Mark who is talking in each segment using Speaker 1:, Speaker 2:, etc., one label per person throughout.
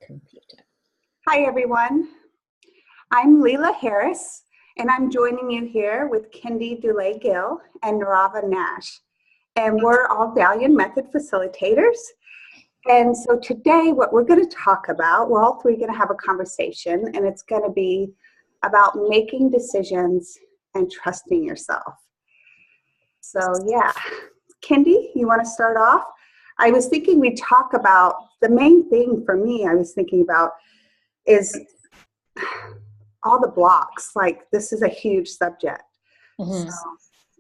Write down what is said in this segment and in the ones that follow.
Speaker 1: computer.
Speaker 2: Hi, everyone. I'm Leela Harris, and I'm joining you here with Kendi Dulay-Gill and Narava Nash. And we're all Value and Method facilitators. And so today, what we're going to talk about, we're all three going to have a conversation, and it's going to be about making decisions and trusting yourself. So yeah, Kendi, you want to start off? I was thinking we'd talk about, the main thing for me I was thinking about is all the blocks. Like, this is a huge subject.
Speaker 1: Mm-hmm.
Speaker 2: So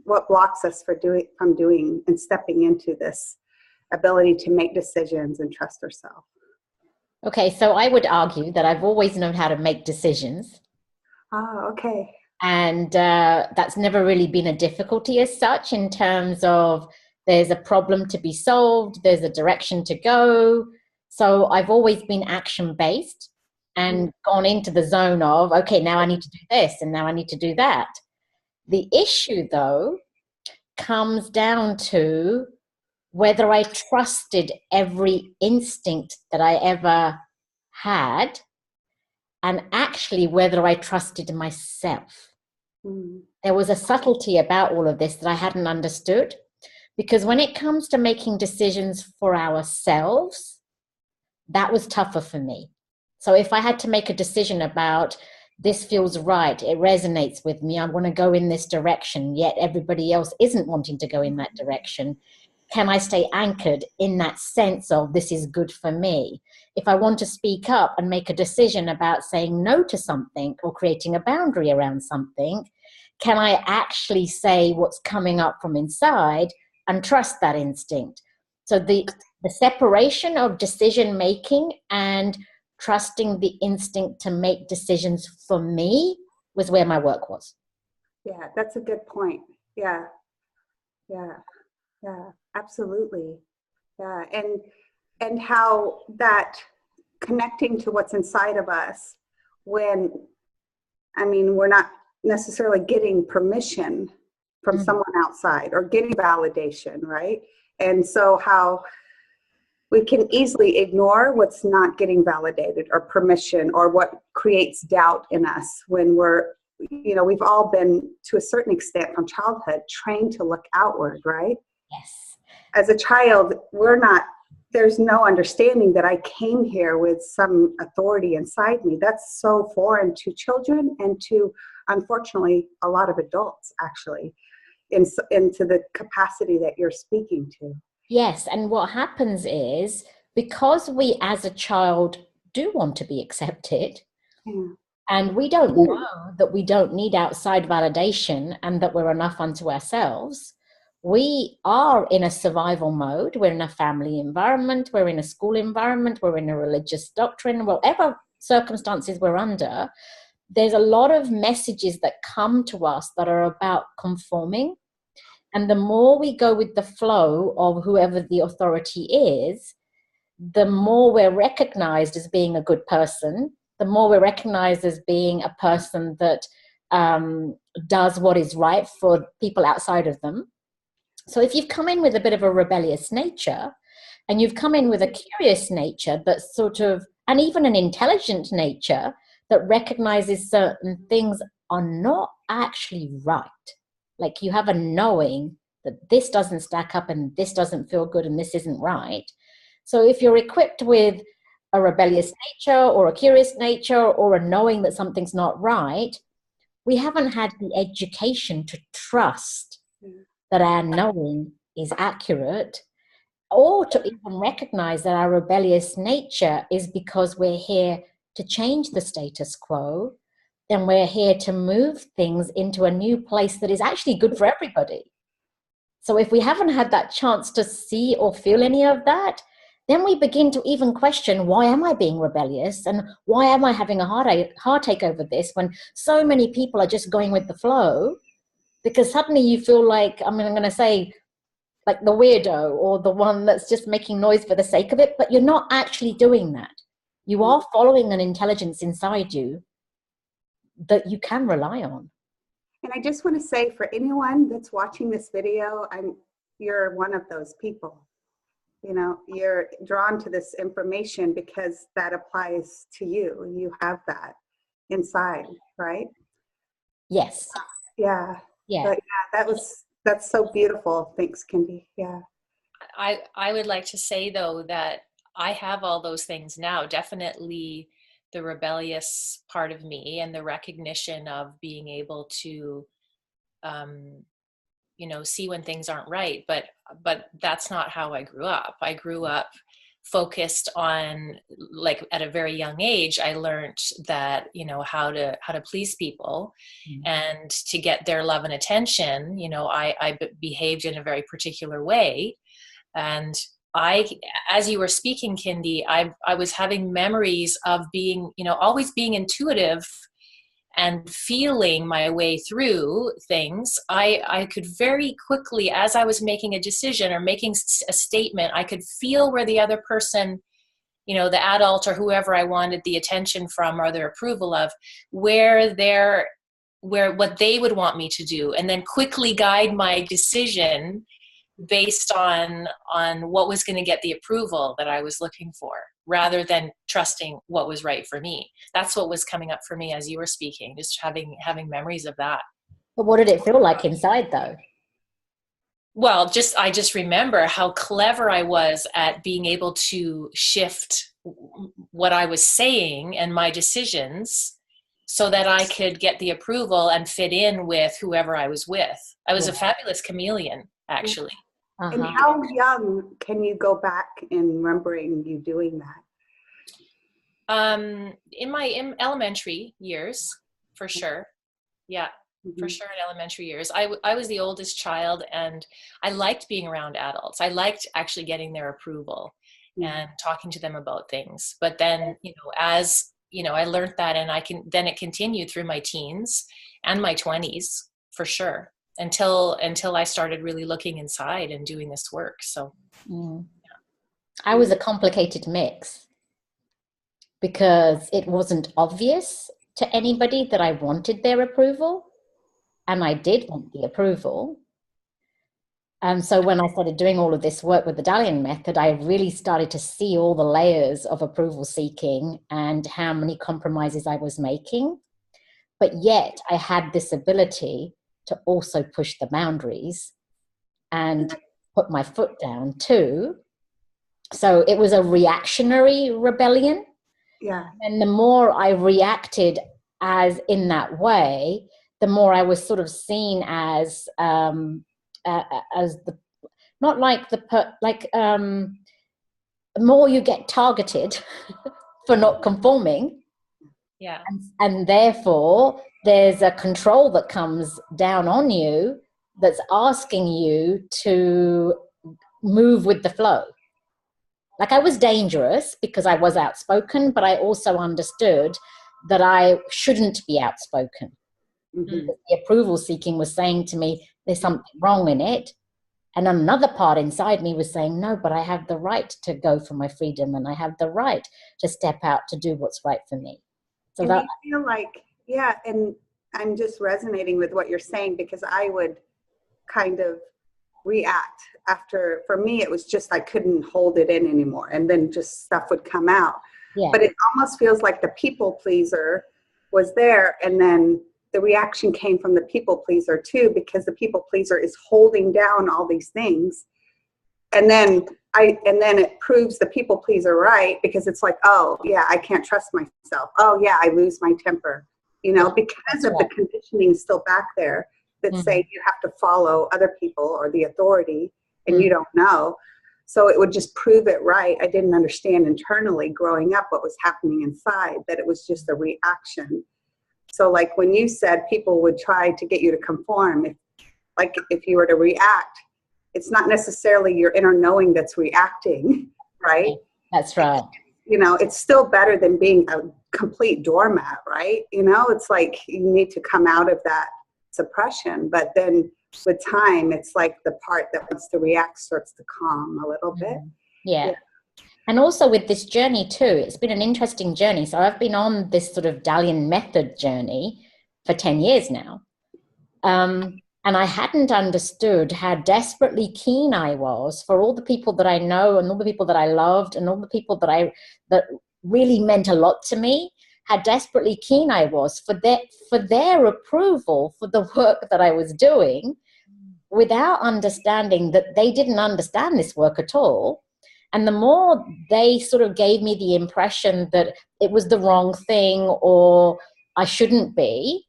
Speaker 2: what blocks us from doing and stepping into this ability to make decisions and trust ourselves?
Speaker 1: Okay, so I would argue that I've always known how to make decisions.
Speaker 2: Oh, okay.
Speaker 1: And that's never really been a difficulty as such, in terms of there's a problem to be solved, there's a direction to go. So I've always been action-based and gone into the zone of, okay, now I need to do this and now I need to do that. The issue, though, comes down to whether I trusted every instinct that I ever had, and actually whether I trusted myself. There was a subtlety about all of this that I hadn't understood, because when it comes to making decisions for ourselves, that was tougher for me. So if I had to make a decision about, this feels right, it resonates with me, I want to go in this direction, yet everybody else isn't wanting to go in that direction, can I stay anchored in that sense of, this is good for me? If I want to speak up and make a decision about saying no to something or creating a boundary around something, can I actually say what's coming up from inside and trust that instinct? So the separation of decision making and trusting the instinct to make decisions for me was where my work was.
Speaker 2: Yeah, that's a good point. Yeah, absolutely. Yeah, and how that connecting to what's inside of us, when, I mean, we're not necessarily getting permission from someone outside or getting validation, right? And so how we can easily ignore what's not getting validated or permission, or what creates doubt in us when we're, we've all been, to a certain extent from childhood, trained to look outward, right?
Speaker 1: Yes.
Speaker 2: As a child, there's no understanding that I came here with some authority inside me. That's so foreign to children and to, unfortunately, a lot of adults, actually, into the capacity that you're speaking to.
Speaker 1: Yes, and what happens is, because we as a child do want to be accepted, and we don't know that we don't need outside validation and that we're enough unto ourselves, we are in a survival mode. We're in a family environment, we're in a school environment, we're in a religious doctrine, whatever circumstances we're under, there's a lot of messages that come to us that are about conforming. And the more we go with the flow of whoever the authority is, the more we're recognized as being a good person, the more we're recognized as being a person that does what is right for people outside of them. So if you've come in with a bit of a rebellious nature, and you've come in with a curious nature, but sort of, and even an intelligent nature that recognizes certain things are not actually right. Like, you have a knowing that this doesn't stack up and this doesn't feel good and this isn't right. So if you're equipped with a rebellious nature or a curious nature or a knowing that something's not right, we haven't had the education to trust that our knowing is accurate, or to even recognize that our rebellious nature is because we're here to change the status quo, and we're here to move things into a new place that is actually good for everybody. So if we haven't had that chance to see or feel any of that, then we begin to even question, why am I being rebellious? And why am I having a heartache over this, when so many people are just going with the flow? Because suddenly you feel like, I'm going to say, like the weirdo, or the one that's just making noise for the sake of it, but you're not actually doing that. You are following an intelligence inside you that you can rely on.
Speaker 2: And I just want to say, for anyone that's watching this video, you're one of those people. You know, you're drawn to this information because that applies to you. You have that inside, right?
Speaker 1: Yes.
Speaker 2: Yeah.
Speaker 1: Yeah.
Speaker 2: But yeah, that's so beautiful. Thanks, Kendi. Yeah.
Speaker 3: I would like to say though that I have all those things now. Definitely the rebellious part of me and the recognition of being able to see when things aren't right, but that's not how I grew up. I grew up focused on, like, at a very young age, I learned that, how to please people and to get their love and attention. I behaved in a very particular way. And as you were speaking, Kendi, I was having memories of being, always being intuitive and feeling my way through things. I could very quickly, as I was making a decision or making a statement, I could feel where the other person, the adult or whoever I wanted the attention from or their approval of, where what they would want me to do, and then quickly guide my decision based on what was going to get the approval that I was looking for, rather than trusting what was right for me. That's what was coming up for me as you were speaking, just having memories of that.
Speaker 1: But what did it feel like inside though?
Speaker 3: Well, I just remember how clever I was at being able to shift what I was saying and my decisions so that I could get the approval and fit in with whoever I was with. I was a fabulous chameleon, actually.
Speaker 2: And how young can you go back in remembering you doing
Speaker 3: that? In elementary years, for sure. Yeah, for sure in elementary years. I was the oldest child, and I liked being around adults. I liked actually getting their approval and talking to them about things. But then, as, I learned that, and it continued through my teens and my 20s, for sure. Until I started really looking inside and doing this work. So
Speaker 1: I was a complicated mix, because it wasn't obvious to anybody that I wanted their approval, and I did want the approval. And so when I started doing all of this work with the Dalian method, I really started to see all the layers of approval seeking and how many compromises I was making. But yet I had this ability to also push the boundaries and put my foot down too. So it was a reactionary rebellion.
Speaker 2: Yeah.
Speaker 1: And the more I reacted as in that way, the more I was sort of seen as the, not like the more you get targeted for not conforming.
Speaker 3: Yeah.
Speaker 1: And therefore there's a control that comes down on you that's asking you to move with the flow. Like, I was dangerous because I was outspoken, but I also understood that I shouldn't be outspoken. The approval seeking was saying to me, there's something wrong in it. And another part inside me was saying, no, but I have the right to go for my freedom, and I have the right to step out to do what's right for me. So
Speaker 2: and
Speaker 1: that,
Speaker 2: I feel like, and I'm just resonating with what you're saying, because I would kind of react after. For me, it was just I couldn't hold it in anymore, and then just stuff would come out.
Speaker 1: yeah.
Speaker 2: But it almost feels like the people pleaser was there, and then the reaction came from the people pleaser too, because the people pleaser is holding down all these things, and then it proves the people pleaser right, because it's like, oh yeah, I can't trust myself. Oh yeah, I lose my temper, because of the conditioning still back there that say you have to follow other people or the authority, and you don't know. So it would just prove it right. I didn't understand internally growing up what was happening inside, that it was just a reaction. So like when you said people would try to get you to conform, if you were to react, it's not necessarily your inner knowing that's reacting, right?
Speaker 1: That's right.
Speaker 2: It's still better than being a complete doormat, right? It's like you need to come out of that suppression, but then with time, it's like the part that wants to react starts to calm a little bit.
Speaker 1: Yeah. And also with this journey too, it's been an interesting journey. So I've been on this sort of Dalian method journey for 10 years now. And And I hadn't understood how desperately keen I was for all the people that I know and all the people that I loved and all the people that really meant a lot to me, how desperately keen I was for their approval for the work that I was doing, without understanding that they didn't understand this work at all. And the more they sort of gave me the impression that it was the wrong thing or I shouldn't be,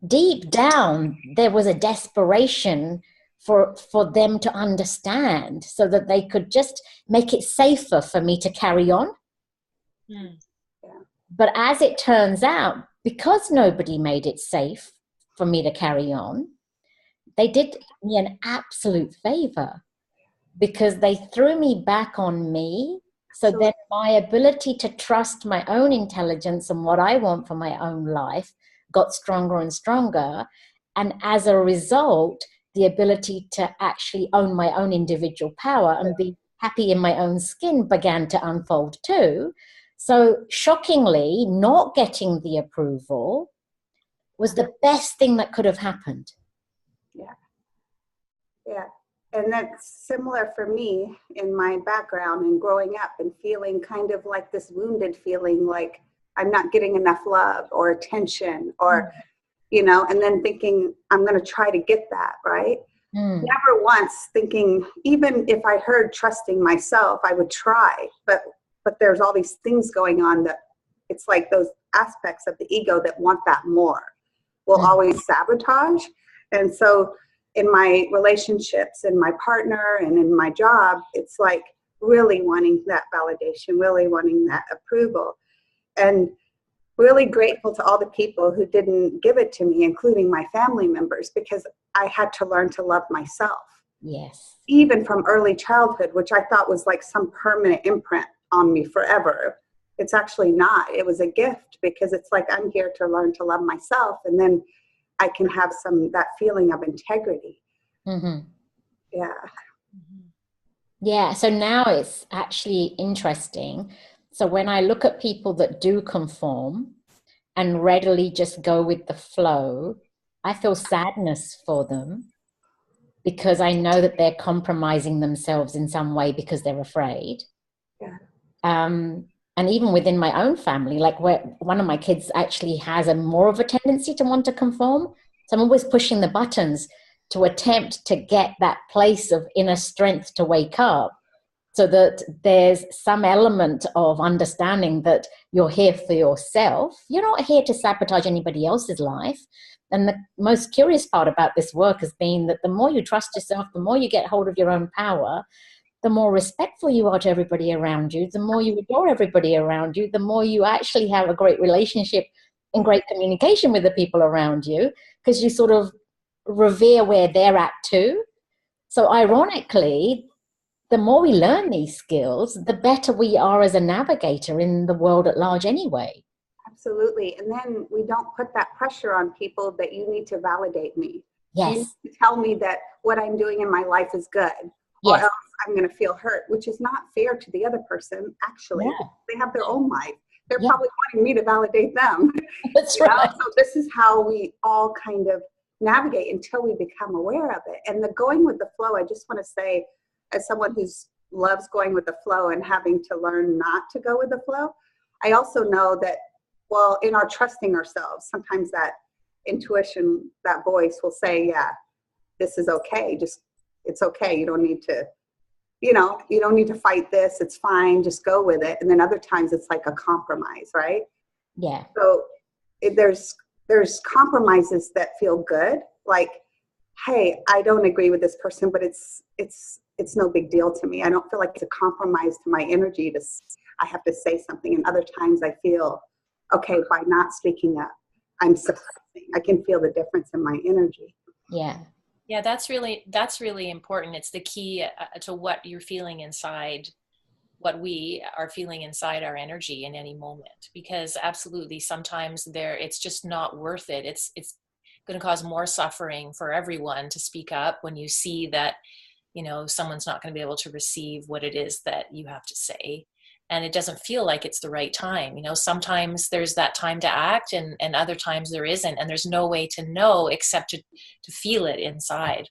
Speaker 1: deep down, there was a desperation for them to understand so that they could just make it safer for me to carry on.
Speaker 3: Mm.
Speaker 1: But as it turns out, because nobody made it safe for me to carry on, they did me an absolute favor, because they threw me back on me. So then my ability to trust my own intelligence and what I want for my own life got stronger and stronger. And as a result, the ability to actually own my own individual power and be happy in my own skin began to unfold too. So shockingly, not getting the approval was the best thing that could have happened.
Speaker 2: Yeah. Yeah. And that's similar for me in my background and growing up and feeling kind of like this wounded feeling, like I'm not getting enough love or attention or, you know, and then thinking I'm going to try to get that, right? Never once thinking, even if I heard trusting myself, I would try, but there's all these things going on that it's like those aspects of the ego that want that more will always sabotage. And so in my relationships and my partner and in my job, it's like really wanting that validation, really wanting that approval, and really grateful to all the people who didn't give it to me, including my family members, because I had to learn to love myself.
Speaker 1: Yes.
Speaker 2: Even from early childhood, which I thought was like some permanent imprint on me forever. It's actually not. It was a gift, because it's like I'm here to learn to love myself, and then I can have that feeling of integrity.
Speaker 1: Mm-hmm.
Speaker 2: Yeah.
Speaker 1: Yeah. So now it's actually interesting. So when I look at people that do conform and readily just go with the flow, I feel sadness for them, because I know that they're compromising themselves in some way because they're afraid.
Speaker 2: Yeah.
Speaker 1: And even within my own family, like where one of my kids actually has more of a tendency to want to conform. So I'm always pushing the buttons to attempt to get that place of inner strength to wake up, so that there's some element of understanding that you're here for yourself. You're not here to sabotage anybody else's life. And the most curious part about this work has been that the more you trust yourself, the more you get hold of your own power, the more respectful you are to everybody around you, the more you adore everybody around you, the more you actually have a great relationship and great communication with the people around you, because you sort of revere where they're at too. So ironically, the more we learn these skills, the better we are as a navigator in the world at large anyway.
Speaker 2: Absolutely. And then we don't put that pressure on people that you need to validate me.
Speaker 1: Yes.
Speaker 2: You need to tell me that what I'm doing in my life is good. Or else I'm going to feel hurt, which is not fair to the other person, actually. Yeah. They have their own life. They're probably wanting me to validate them.
Speaker 1: That's right.
Speaker 2: So this is how we all kind of navigate until we become aware of it. And the going with the flow, I just want to say, as someone who loves going with the flow and having to learn not to go with the flow, I also know that, well, in our trusting ourselves, sometimes that intuition, that voice will say, yeah, this is okay. It's okay. You don't need to, you don't need to fight this. It's fine. Just go with it. And then other times it's like a compromise, right?
Speaker 1: Yeah.
Speaker 2: So there's compromises that feel good. Like, hey, I don't agree with this person, but it's no big deal to me. I don't feel like it's a compromise to my energy I have to say something. And other times I feel, okay, by not speaking up, I'm suppressing. I can feel the difference in my energy.
Speaker 1: Yeah.
Speaker 3: Yeah, that's really important. It's the key to what you're feeling inside, what we are feeling inside our energy in any moment. Because absolutely, sometimes it's just not worth it. It's going to cause more suffering for everyone to speak up when you see that, someone's not going to be able to receive what it is that you have to say. and it doesn't feel like it's the right time. Sometimes there's that time to act, and other times there isn't, and there's no way to know except to feel it inside.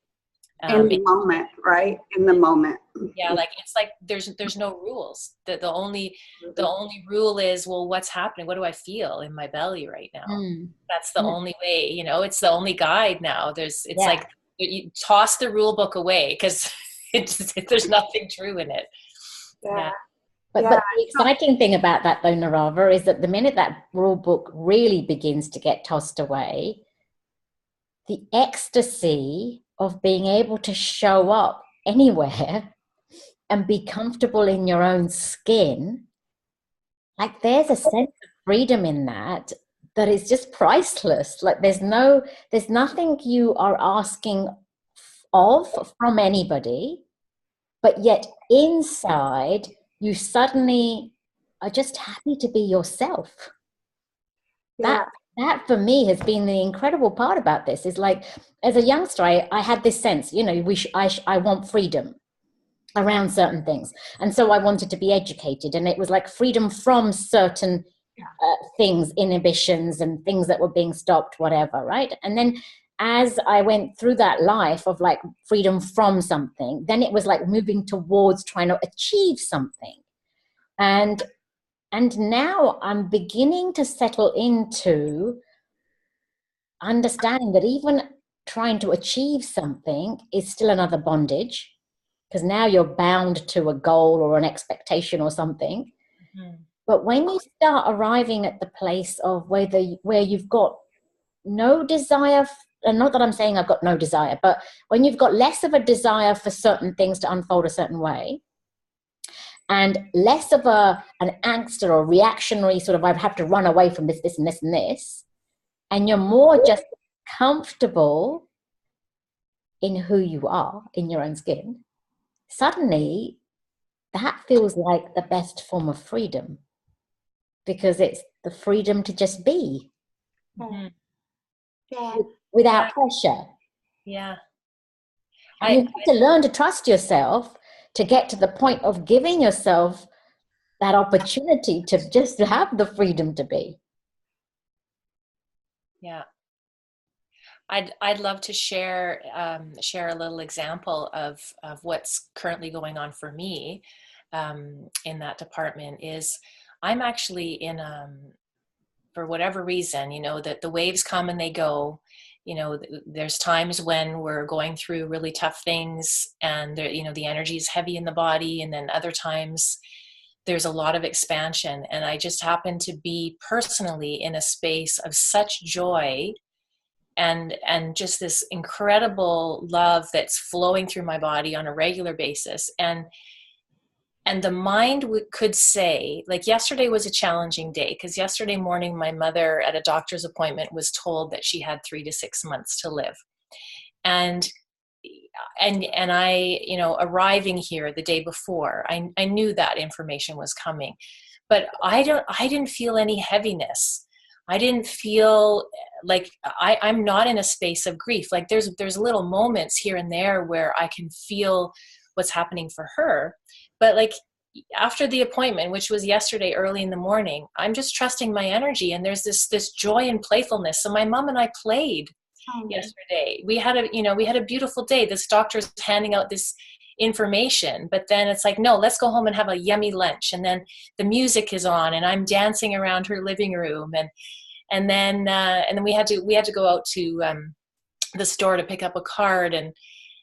Speaker 2: In the moment, right? In the moment.
Speaker 3: Yeah, like it's like there's no rules. The only rule is, well, what's happening? What do I feel in my belly right now? That's the only way. It's the only guide now. Like you toss the rule book away, because there's nothing true in it. Yeah.
Speaker 1: But the exciting thing about that, though, Narava, is that the minute that rule book really begins to get tossed away, the ecstasy of being able to show up anywhere and be comfortable in your own skin, like there's a sense of freedom in that is just priceless. Like there's nothing you are asking of from anybody, but yet inside you suddenly are just happy to be yourself. That for me has been the incredible part about this. Is like, as a youngster, I had this sense, I want freedom around certain things, and so I wanted to be educated, and it was like freedom from certain things, inhibitions and things that were being stopped, whatever, right? And then as I went through that life of like freedom from something, then it was like moving towards trying to achieve something. And now I'm beginning to settle into understanding that even trying to achieve something is still another bondage, because now you're bound to a goal or an expectation or something. But when you start arriving at the place of where you've got no desire, and not that I'm saying I've got no desire, but when you've got less of a desire for certain things to unfold a certain way, and less of an angst or reactionary sort of, I have to run away from this, this, and this, and this, and you're more just comfortable in who you are, in your own skin, suddenly that feels like the best form of freedom, because it's the freedom to just be without pressure.
Speaker 3: Yeah.
Speaker 1: And you have to learn to trust yourself to get to the point of giving yourself that opportunity to just have the freedom to be.
Speaker 3: Yeah. I'd love to share a little example of what's currently going on for me in that department. Is I'm actually in for whatever reason, that the waves come and they go. There's times when we're going through really tough things, and the energy is heavy in the body, and then other times there's a lot of expansion. And I just happen to be personally in a space of such joy and just this incredible love that's flowing through my body on a regular basis. And the mind could say, like, yesterday was a challenging day, because yesterday morning my mother at a doctor's appointment was told that she had 3 to 6 months to live. And I, arriving here the day before, I knew that information was coming, but I didn't feel any heaviness. I didn't feel like I'm not in a space of grief. Like there's little moments here and there where I can feel what's happening for her. But like after the appointment, which was yesterday early in the morning, I'm just trusting my energy, and there's this joy and playfulness. So my mom and I played yesterday. We had a beautiful day. This doctor's handing out this information, but then it's like, no, let's go home and have a yummy lunch. And then the music is on, and I'm dancing around her living room, and then we had to go out to the store to pick up a card, and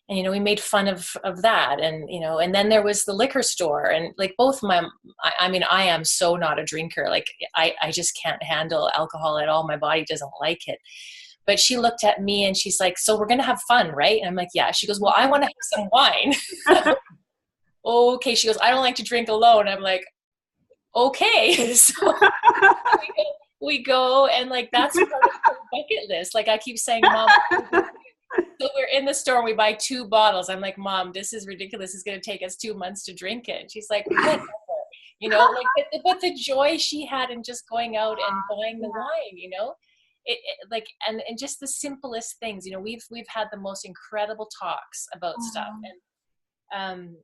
Speaker 3: we made fun of that, and then there was the liquor store, and like both I am so not a drinker. Like I just can't handle alcohol at all. My body doesn't like it. But she looked at me and she's like, so we're going to have fun, right? And I'm like, yeah. She goes, well, I want to have some wine. Okay. She goes, I don't like to drink alone. I'm like, okay. So we go, and like, that's part of the bucket list. Like I keep saying, Mom, so we're in the store and we buy 2 bottles. I'm like, Mom, this is ridiculous. It's going to take us 2 months to drink it. And she's like, whatever. But the joy she had in just going out and buying the wine, like, and just the simplest things, we've had the most incredible talks about stuff, and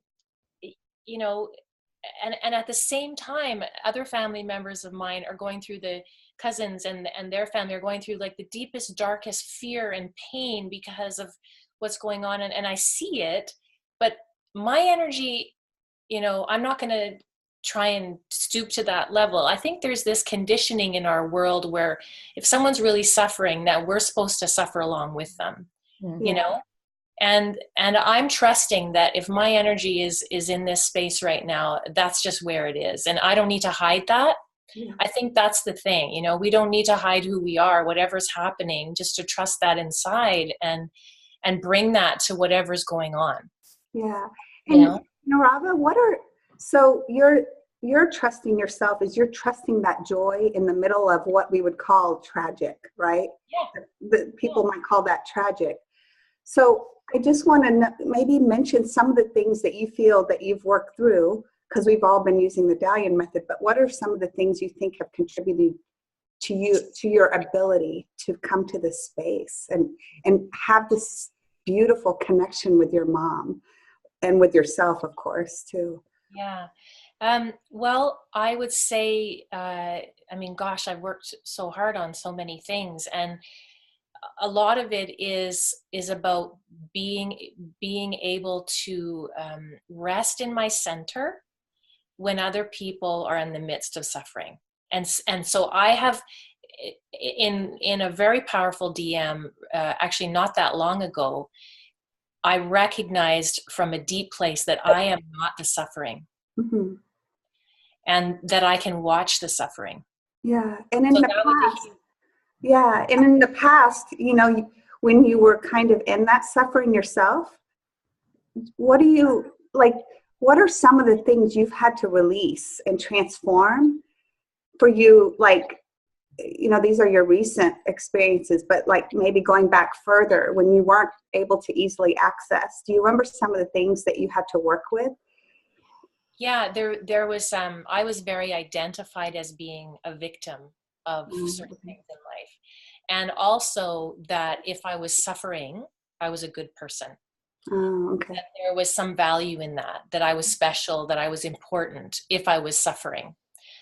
Speaker 3: and at the same time, other family members of mine are going through, the cousins and their family are going through like the deepest, darkest fear and pain because of what's going on. And I see it, but my energy, I'm not going to try and stoop to that level. I think there's this conditioning in our world where if someone's really suffering, that we're supposed to suffer along with them, and I'm trusting that if my energy is in this space right now, that's just where it is. And I don't need to hide that. Yeah. I think that's the thing, we don't need to hide who we are, whatever's happening, just to trust that inside and bring that to whatever's going on.
Speaker 2: Yeah. And Narava, so you're trusting yourself is you're trusting that joy in the middle of what we would call tragic, right?
Speaker 3: Yeah.
Speaker 2: The people might call that tragic. So I just want to maybe mention some of the things that you feel that you've worked through, because we've all been using the Dalian method, but what are some of the things you think have contributed to your ability to come to this space and have this beautiful connection with your mom and with yourself, of course, too?
Speaker 3: Yeah. Well, I would say, gosh, I've worked so hard on so many things, and a lot of it is about being able to rest in my center when other people are in the midst of suffering. And so I have, in a very powerful DM, actually not that long ago, I recognized from a deep place that I am not the suffering. Mm-hmm. And that I can watch the suffering.
Speaker 2: Yeah. And in the past, when you were kind of in that suffering yourself, what are some of the things you've had to release and transform for you? Like, these are your recent experiences, but like maybe going back further when you weren't able to easily access. Do you remember some of the things that you had to work with?
Speaker 3: Yeah, there was, I was very identified as being a victim of certain things in life. And also that if I was suffering, I was a good person.
Speaker 2: Oh, okay.
Speaker 3: That there was some value in that I was special, that I was important if I was suffering.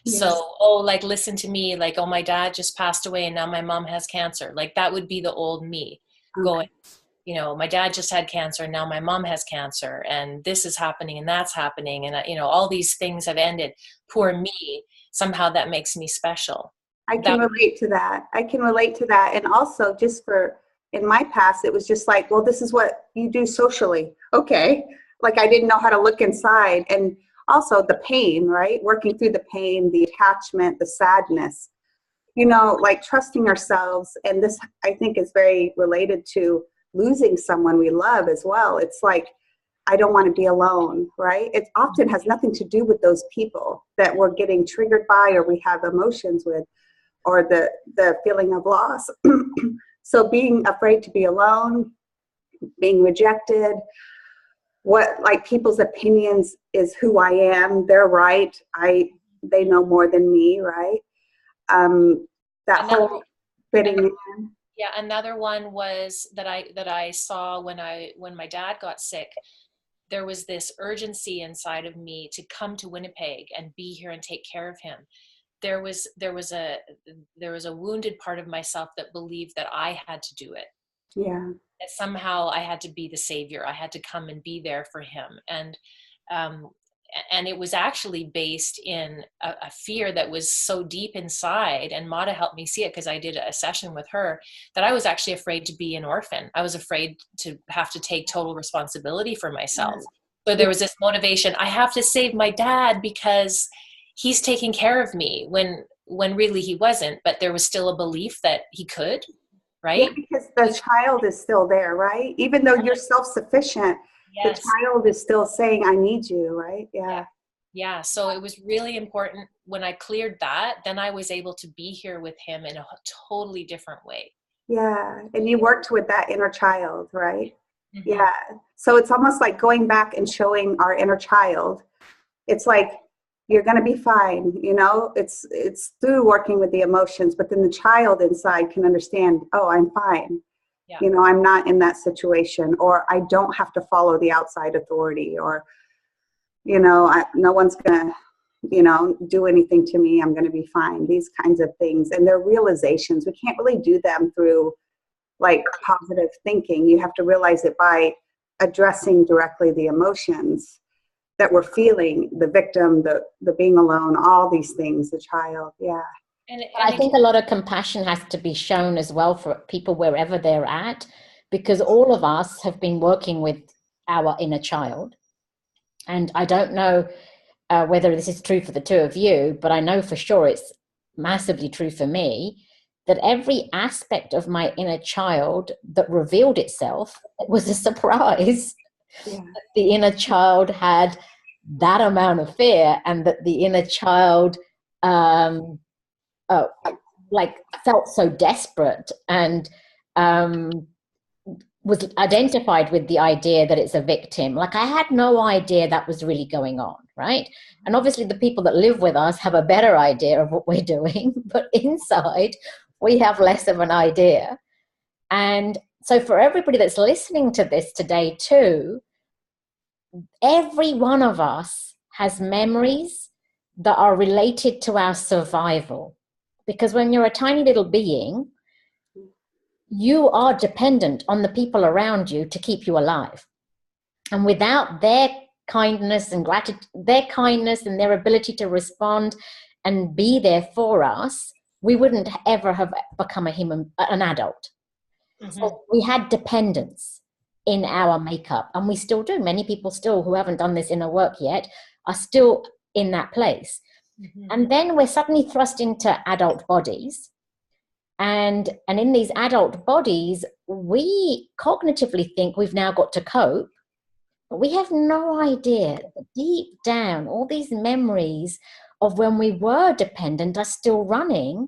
Speaker 3: Yes. So, listen to me, my dad just passed away and now my mom has cancer. Like that would be the old me going, my dad just had cancer and now my mom has cancer and this is happening and that's happening. And, all these things have ended. Poor me. Somehow that makes me special.
Speaker 2: I can relate to that. And also in my past, it was just like, well, this is what you do socially. Okay. Like I didn't know how to look inside. And also the pain, right? Working through the pain, the attachment, the sadness, like trusting ourselves. And this, I think, is very related to losing someone we love as well. It's like, I don't want to be alone, right? It often has nothing to do with those people that we're getting triggered by or we have emotions with, or the feeling of loss. So being afraid to be alone, being rejected, people's opinions is who I am. They're right. They know more than me, right? Whole fitting in.
Speaker 3: Yeah, another one was that I saw when my dad got sick. There was this urgency inside of me to come to Winnipeg and be here and take care of him. There was a wounded part of myself that believed that I had to do it.
Speaker 2: Yeah.
Speaker 3: That somehow I had to be the savior. I had to come and be there for him. And it was actually based in a fear that was so deep inside. And Mata helped me see it because I did a session with her, that I was actually afraid to be an orphan. I was afraid to have to take total responsibility for myself. So there was this motivation. I have to save my dad because he's taking care of me when really he wasn't, but there was still a belief that he could, right?
Speaker 2: Yeah, because the child is still there, right? Even though you're self-sufficient, yes. The child is still saying, I need you, right?
Speaker 3: Yeah. So it was really important when I cleared that, then I was able to be here with him in a totally different way.
Speaker 2: Yeah. And you worked with that inner child, right? Mm-hmm. Yeah. So it's almost like going back and showing our inner child. It's like, you're going to be fine. It's through working with the emotions, but then the child inside can understand, oh, I'm fine. Yeah. I'm not in that situation, or I don't have to follow the outside authority, or, no one's going to, do anything to me. I'm going to be fine. These kinds of things. And they're realizations. We can't really do them through like positive thinking. You have to realize it by addressing directly the emotions that we're feeling, the victim, the being alone, all these things, the child. Yeah.
Speaker 1: And I think a lot of compassion has to be shown as well for people wherever they're at, because all of us have been working with our inner child. And I don't know whether this is true for the two of you, but I know for sure it's massively true for me, that every aspect of my inner child that revealed itself, it was a surprise. Yeah. The inner child had that amount of fear, and that the inner child felt so desperate, and was identified with the idea that it's a victim. Like, I had no idea that was really going on, right? And obviously the people that live with us have a better idea of what we're doing, but inside we have less of an idea. And so for everybody that's listening to this today too, every one of us has memories that are related to our survival. Because when you're a tiny little being, you are dependent on the people around you to keep you alive. And without their kindness and gratitude, their kindness and their ability to respond and be there for us, we wouldn't ever have become an adult. Mm-hmm. So we had dependence in our makeup, and we still do. Many people still, who haven't done this inner work yet, are still in that place. Mm-hmm. And then we're suddenly thrust into adult bodies. And in these adult bodies, we cognitively think we've now got to cope, but we have no idea that deep down, all these memories of when we were dependent are still running,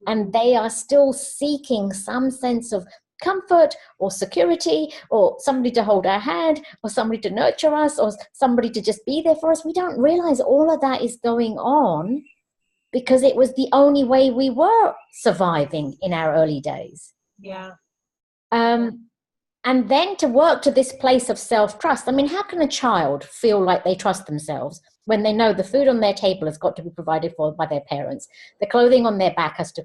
Speaker 1: and they are still seeking some sense of comfort or security, or somebody to hold our hand, or somebody to nurture us, or somebody to just be there for us. We don't realize all of that is going on because it was the only way we were surviving in our early days.
Speaker 3: Yeah.
Speaker 1: And then to work to this place of self-trust. I mean, how can a child feel like they trust themselves when they know the food on their table has got to be provided for by their parents, the clothing on their back has to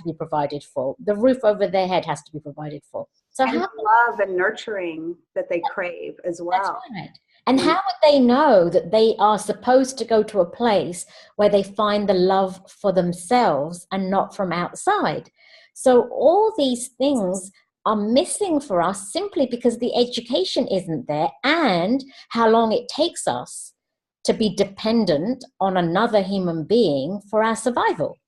Speaker 1: be provided for, the roof over their head has to be provided for? So
Speaker 2: and love and nurturing that they crave as well.
Speaker 1: That's right. And how would they know that they are supposed to go to a place where they find the love for themselves and not from outside? So all these things are missing for us simply because the education isn't there, and how long it takes us to be dependent on another human being for our survival.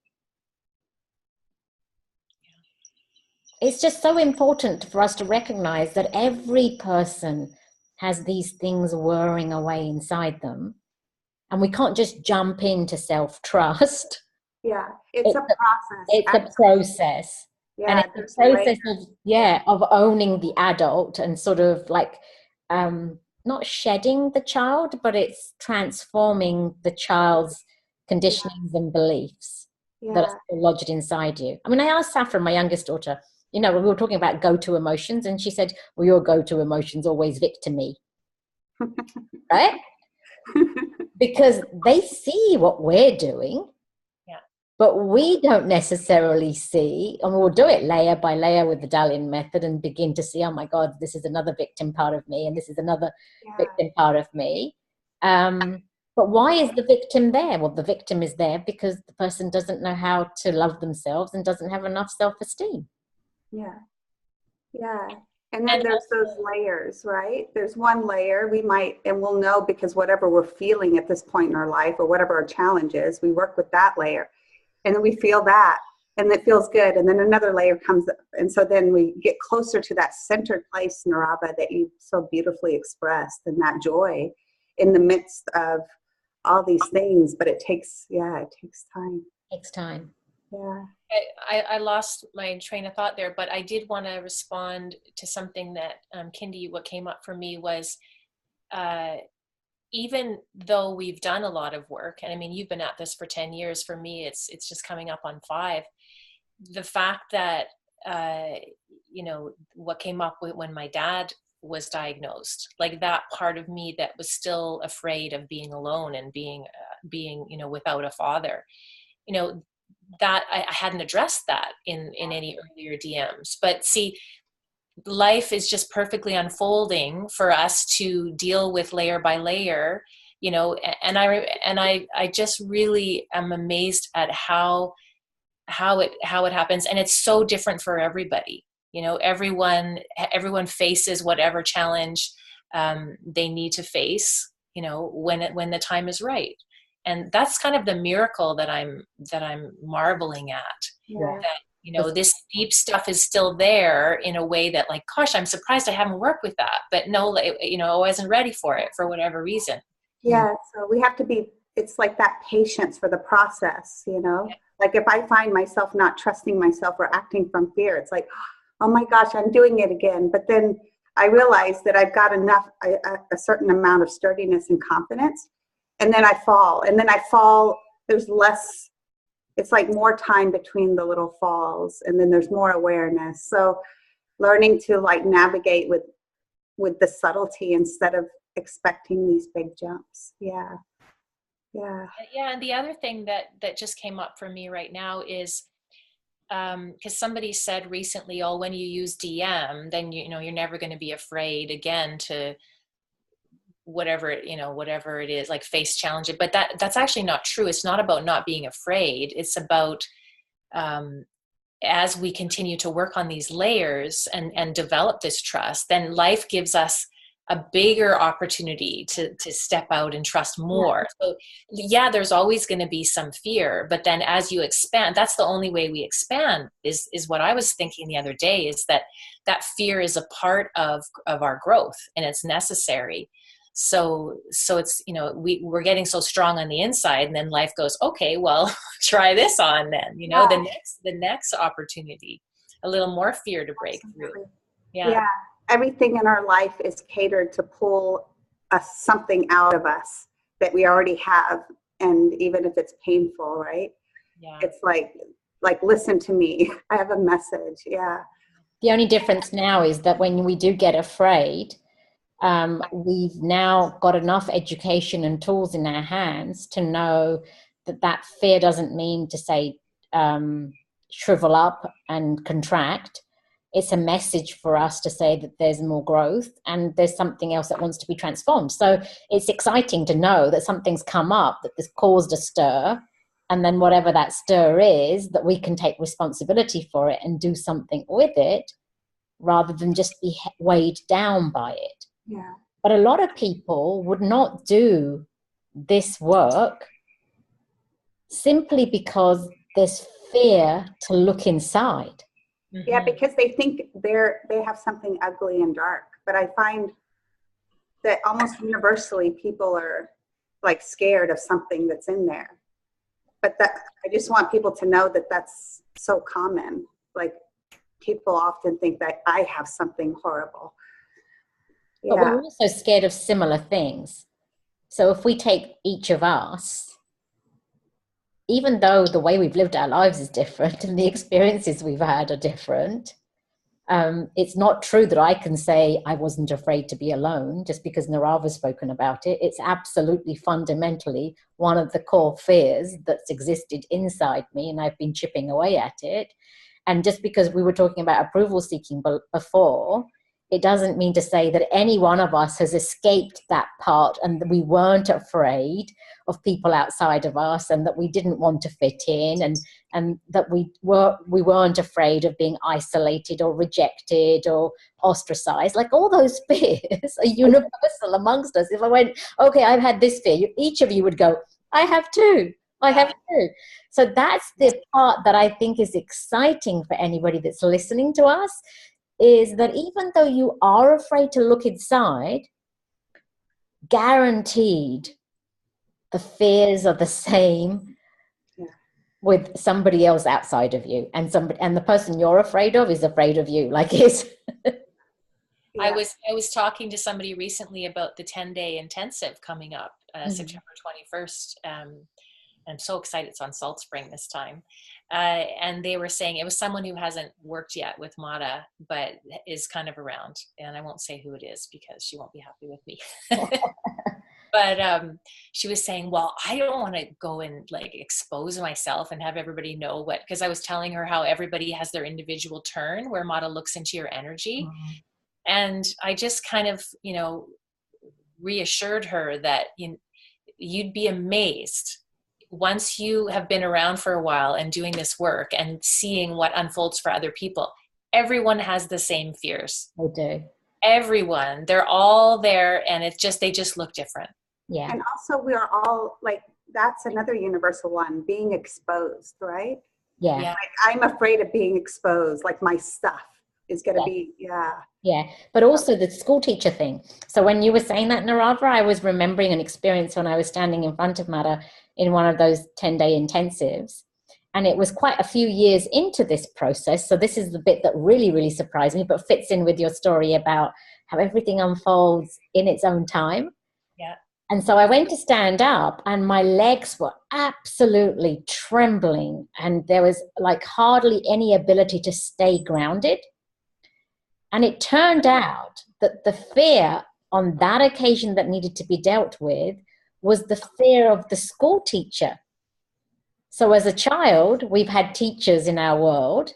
Speaker 1: It's just so important for us to recognize that every person has these things whirring away inside them, and we can't just jump into self-trust.
Speaker 2: Yeah, it's a process.
Speaker 1: It's a process. Yeah, and it's a process of owning the adult and sort of like not shedding the child, but it's transforming the child's conditionings and beliefs that are still lodged inside you. I mean, I asked Saffron, my youngest daughter, we were talking about go-to emotions, and she said, well, your go-to emotion's always victim-y. Right? Because they see what we're doing, but we don't necessarily see, and we'll do it layer by layer with the Dalian method and begin to see, oh my God, this is another victim part of me, and this is another victim part of me. But why is the victim there? Well, the victim is there because the person doesn't know how to love themselves and doesn't have enough self-esteem.
Speaker 2: Yeah. Yeah. And then there's those layers, right? There's one layer we'll know because whatever we're feeling at this point in our life or whatever our challenge is, we work with that layer. And then we feel that, and it feels good. And then another layer comes up. And so then we get closer to that centered place, Narava, that you so beautifully expressed, and that joy in the midst of all these things. But it takes time.
Speaker 1: It takes time.
Speaker 2: Yeah.
Speaker 3: I lost my train of thought there, but I did want to respond to something that, Kindy, what came up for me was, even though we've done a lot of work, and I mean, you've been at this for 10 years, for me, it's just coming up on 5. The fact that, what came up when my dad was diagnosed, like that part of me that was still afraid of being alone and being, you know, without a father, you know, that I hadn't addressed that in any earlier DMs. But see, life is just perfectly unfolding for us to deal with layer by layer, you know, and I just really am amazed at how it happens. And it's so different for everybody. You know, everyone faces whatever challenge they need to face, you know, when the time is right. And that's kind of the miracle that I'm marveling at.
Speaker 2: Yeah.
Speaker 3: That, you know, this deep stuff is still there in a way that, like, gosh, I'm surprised I haven't worked with that. But no, you know, I wasn't ready for it for whatever reason.
Speaker 2: Yeah. So we have to be, it's like that patience for the process, you know,
Speaker 3: Yeah.
Speaker 2: Like if I find myself not trusting myself or acting from fear, it's like, oh my gosh, I'm doing it again. But then I realize that I've got enough, a certain amount of sturdiness and confidence. And then I fall. And then I fall, there's less, it's like more time between the little falls. And then there's more awareness. So learning to like navigate with the subtlety instead of expecting these big jumps. Yeah. Yeah.
Speaker 3: Yeah. And the other thing that just came up for me right now is, because somebody said recently, oh, when you use DM, then you know you're never going to be afraid again to whatever it is, like face challenge it. But that's actually not true. It's not about not being afraid. It's about as we continue to work on these layers and develop this trust, then life gives us a bigger opportunity to step out and trust more. So yeah, there's always going to be some fear, but then as you expand, that's the only way we expand is what I was thinking the other day, is that fear is a part of our growth and it's necessary. So it's, you know, we're getting so strong on the inside, and then life goes, okay, well, try this on then, you know, the next opportunity, a little more fear to break through. Yeah.
Speaker 2: Everything in our life is catered to pull something out of us that we already have. And even if it's painful, right?
Speaker 3: Yeah.
Speaker 2: It's like, listen to me. I have a message. Yeah.
Speaker 1: The only difference now is that when we do get afraid, we've now got enough education and tools in our hands to know that fear doesn't mean to say shrivel up and contract. It's a message for us to say that there's more growth and there's something else that wants to be transformed. So it's exciting to know that something's come up that has caused a stir, and then whatever that stir is, that we can take responsibility for it and do something with it rather than just be weighed down by it.
Speaker 2: Yeah.
Speaker 1: But a lot of people would not do this work simply because there's fear to look inside.
Speaker 2: Yeah, because they think they have something ugly and dark. But I find that almost universally people are like scared of something that's in there. But I just want people to know that that's so common. Like people often think that I have something horrible.
Speaker 1: Yeah. But we're also scared of similar things. So if we take each of us, even though the way we've lived our lives is different and the experiences we've had are different, it's not true that I can say I wasn't afraid to be alone just because Narava's spoken about it. It's absolutely fundamentally one of the core fears that's existed inside me, and I've been chipping away at it. And just because we were talking about approval seeking before, it doesn't mean to say that any one of us has escaped that part and that we weren't afraid of people outside of us and that we didn't want to fit in and that we weren't afraid of being isolated or rejected or ostracized. Like all those fears are universal amongst us. If I went, okay, I've had this fear, each of you would go, I have too. I have too. So that's the part that I think is exciting for anybody that's listening to us, is that even though you are afraid to look inside, guaranteed the fears are the same with somebody else outside of you, and the person you're afraid of is afraid of you. Like it's
Speaker 3: I was talking to somebody recently about the 10-day intensive coming up, September 21st. I'm so excited it's on Salt Spring this time. And they were saying it was someone who hasn't worked yet with Mata, but is kind of around. And I won't say who it is because she won't be happy with me. But she was saying, well, I don't want to go and like expose myself and have everybody know what, because I was telling her how everybody has their individual turn where Mata looks into your energy. Mm-hmm. And I just kind of, reassured her that you'd be amazed once you have been around for a while and doing this work and seeing what unfolds for other people. Everyone has the same fears.
Speaker 1: They do.
Speaker 3: Everyone, they're all there, and it's just, they just look different.
Speaker 1: Yeah.
Speaker 2: And also we are all like, that's another universal one, being exposed, right?
Speaker 1: Yeah.
Speaker 2: Like, I'm afraid of being exposed, like my stuff is going to be,
Speaker 1: Yeah, but also the school teacher thing. So when you were saying that, Narava, I was remembering an experience when I was standing in front of Mata in one of those 10-day intensives. And it was quite a few years into this process. So this is the bit that really, really surprised me, but fits in with your story about how everything unfolds in its own time.
Speaker 3: Yeah.
Speaker 1: And so I went to stand up and my legs were absolutely trembling. And there was like hardly any ability to stay grounded. And it turned out that the fear on that occasion that needed to be dealt with was the fear of the school teacher. So as a child, we've had teachers in our world.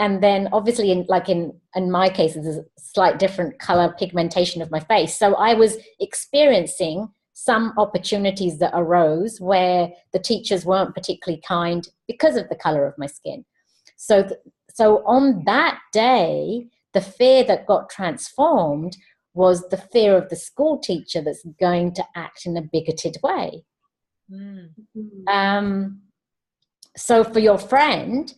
Speaker 1: And then obviously in my case, there's a slight different color pigmentation of my face. So I was experiencing some opportunities that arose where the teachers weren't particularly kind because of the color of my skin. So on that day, the fear that got transformed was the fear of the school teacher that's going to act in a bigoted way. Mm-hmm. So for your friend,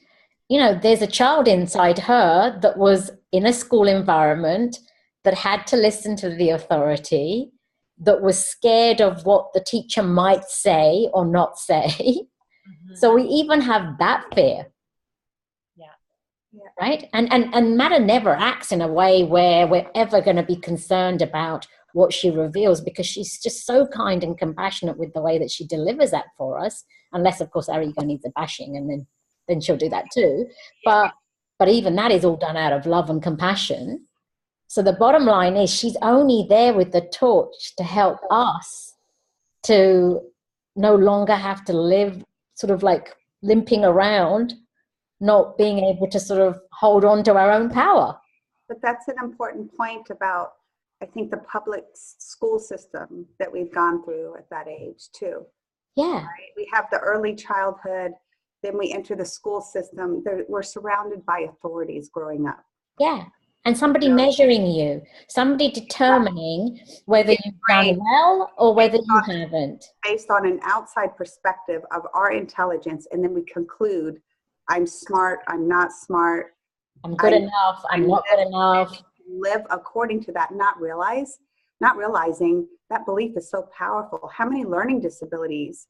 Speaker 1: there's a child inside her that was in a school environment that had to listen to the authority, that was scared of what the teacher might say or not say. Mm-hmm. So we even have that fear. Yeah. Right? And Mata never acts in a way where we're ever going to be concerned about what she reveals, because she's just so kind and compassionate with the way that she delivers that for us, unless of course our ego needs a bashing, and then she'll do that too. But even that is all done out of love and compassion. So the bottom line is she's only there with the torch to help us to no longer have to live sort of like limping around, not being able to sort of hold on to our own power.
Speaker 2: But that's an important point about, I think, the public school system that we've gone through at that age too.
Speaker 1: Yeah.
Speaker 2: Right? We have the early childhood, then we enter the school system. We're surrounded by authorities growing up.
Speaker 1: Yeah. And somebody measuring you, somebody determining whether you've done well or whether you haven't.
Speaker 2: Based on an outside perspective of our intelligence, and then we conclude, I'm smart, I'm not smart.
Speaker 1: I'm good enough, I'm not good enough.
Speaker 2: Live according to that, not realizing that belief is so powerful. How many learning disabilities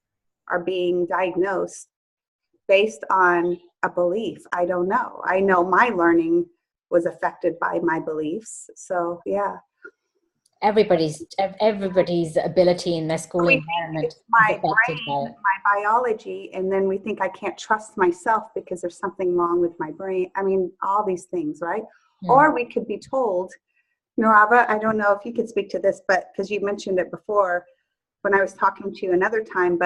Speaker 2: are being diagnosed based on a belief? I don't know. I know my learning was affected by my beliefs. So yeah.
Speaker 1: Everybody's ability in their school environment is affected by it.
Speaker 2: My biology, and then we think I can't trust myself because there's something wrong with my brain. I mean, all these things, right? Yeah. Or we could be told, Narava, I don't know if you could speak to this, but because you mentioned it before when I was talking to you another time,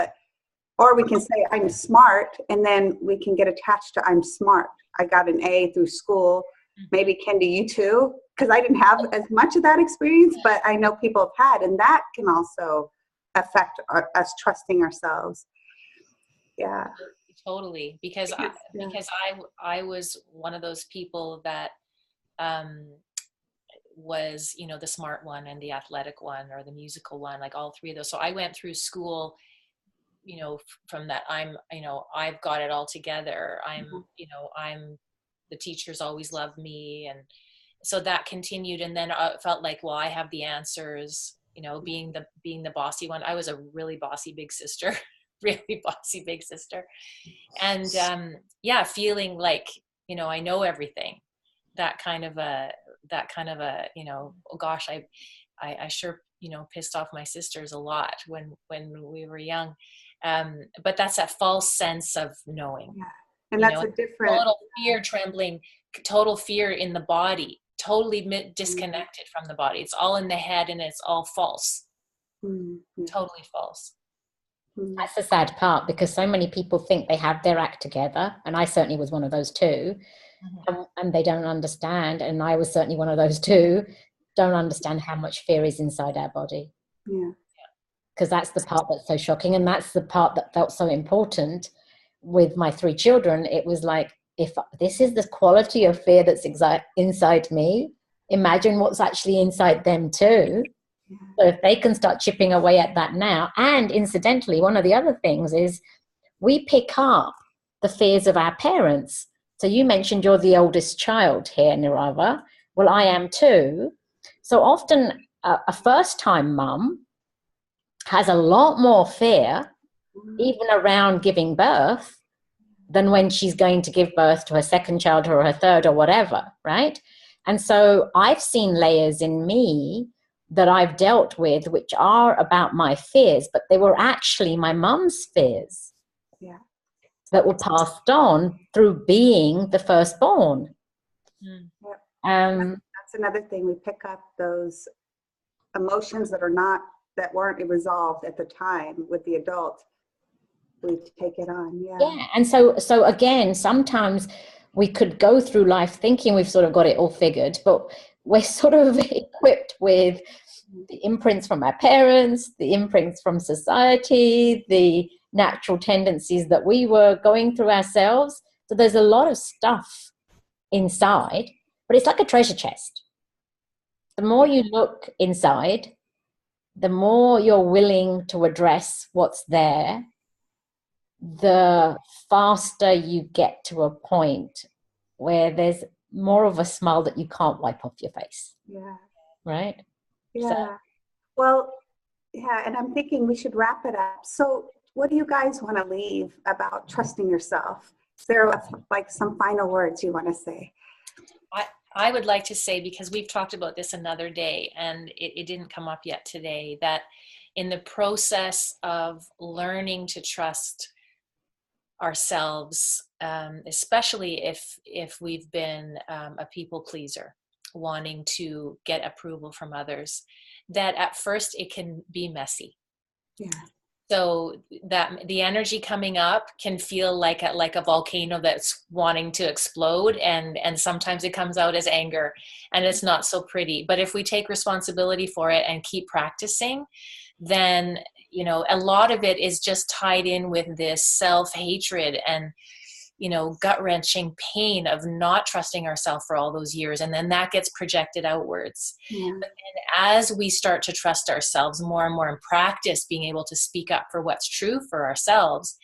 Speaker 2: or we can say I'm smart, and then we can get attached to I'm smart. I got an A through school. Maybe Kendi, you too, because I didn't have as much of that experience, but I know people have had, and that can also affect us trusting ourselves. Yeah,
Speaker 3: totally. Because I was one of those people that was, the smart one and the athletic one or the musical one, like all three of those. So I went through school, from that I've got it all together. I'm the teachers always loved me, and so that continued. And then I felt like, well, I have the answers, being the bossy one. I was a really bossy big sister, really bossy big sister, and feeling like I know everything. That kind of a oh gosh, I sure pissed off my sisters a lot when we were young. But that's that false sense of knowing.
Speaker 2: Yeah. And that's a different
Speaker 3: total fear, trembling, total fear in the body, totally disconnected from the body. It's all in the head and it's all false. Totally false.
Speaker 1: That's the sad part, because so many people think they have their act together, and I certainly was one of those too. And they don't understand, and I was certainly one of those too, don't understand how much fear is inside our body. Because that's the part that's so shocking, and that's the part that felt so important with my 3 children. It was like, if this is the quality of fear that's inside me, imagine what's actually inside them too. So if they can start chipping away at that now. And incidentally, one of the other things is we pick up the fears of our parents. So you mentioned you're the oldest child here, Nirava. Well, I am too. So often a first-time mum has a lot more fear, even around giving birth, than when she's going to give birth to her second child or her third or whatever, right? And so I've seen layers in me that I've dealt with, which are about my fears, but they were actually my mum's fears that were passed on through being the firstborn.
Speaker 2: That's another thing. We pick up those emotions that weren't resolved at the time with the adult. We take it on.
Speaker 1: Yeah. And so again, sometimes we could go through life thinking we've sort of got it all figured, but we're sort of equipped with the imprints from our parents, the imprints from society, the natural tendencies that we were going through ourselves. So there's a lot of stuff inside, but it's like a treasure chest. The more you look inside, the more you're willing to address what's there, the faster you get to a point where there's more of a smile that you can't wipe off your face. Right?
Speaker 2: Well, and I'm thinking we should wrap it up. So what do you guys want to leave about trusting yourself? Is there like some final words you want to say?
Speaker 3: I would like to say, because we've talked about this another day and it didn't come up yet today, that in the process of learning to trust ourselves, especially if we've been a people pleaser, wanting to get approval from others, that at first it can be messy. So that the energy coming up can feel like a volcano that's wanting to explode, and sometimes it comes out as anger, and it's not so pretty. But if we take responsibility for it and keep practicing, then a lot of it is just tied in with this self-hatred and gut-wrenching pain of not trusting ourselves for all those years, and then that gets projected outwards. But then as we start to trust ourselves more and more and practice being able to speak up for what's true for ourselves,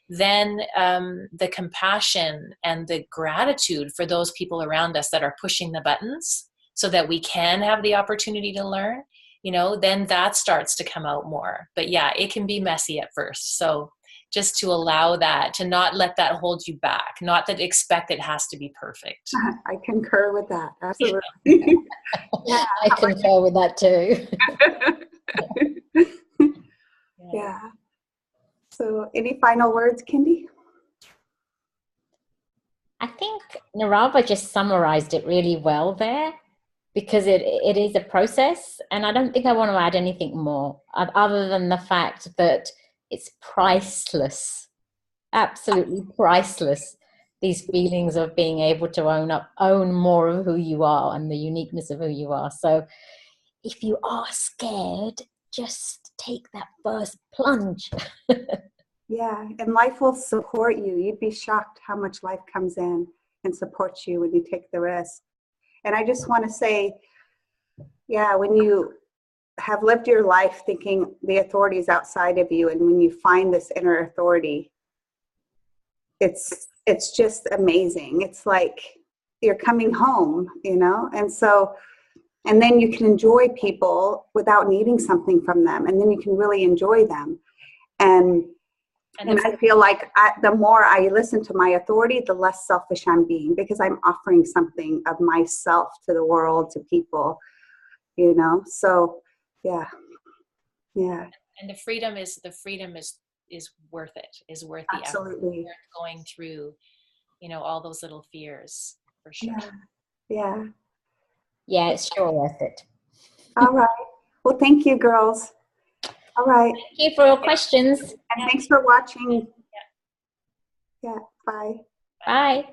Speaker 3: then the compassion and the gratitude for those people around us that are pushing the buttons so that we can have the opportunity to learn, then that starts to come out more. But it can be messy at first. So just to allow that, to not let that hold you back, not that expect it has to be perfect.
Speaker 2: I concur with that. Absolutely.
Speaker 1: I concur with that too.
Speaker 2: So any final words, Kendi?
Speaker 1: I think Nirava just summarized it really well there, because it is a process, and I don't think I want to add anything more other than the fact that it's priceless, absolutely priceless, these feelings of being able to own more of who you are and the uniqueness of who you are. So if you are scared, just take that first plunge.
Speaker 2: And life will support you. You'd be shocked how much life comes in and supports you when you take the risk. And I just want to say, when you have lived your life thinking the authority is outside of you, and when you find this inner authority, it's just amazing. It's like you're coming home, and then you can enjoy people without needing something from them, and then you can really enjoy them. And I feel like the more I listen to my authority, the less selfish I'm being, because I'm offering something of myself to the world, to people, so. And
Speaker 3: the freedom is worth it, is worth the effort,
Speaker 2: Absolutely.
Speaker 3: worth going through, you know, all those little fears, for sure.
Speaker 2: Yeah.
Speaker 1: Yeah, it's sure worth it.
Speaker 2: All right. Well, thank you, girls. All right.
Speaker 1: Thank you for your questions.
Speaker 2: And thanks for watching. Yeah. Bye.
Speaker 1: Bye.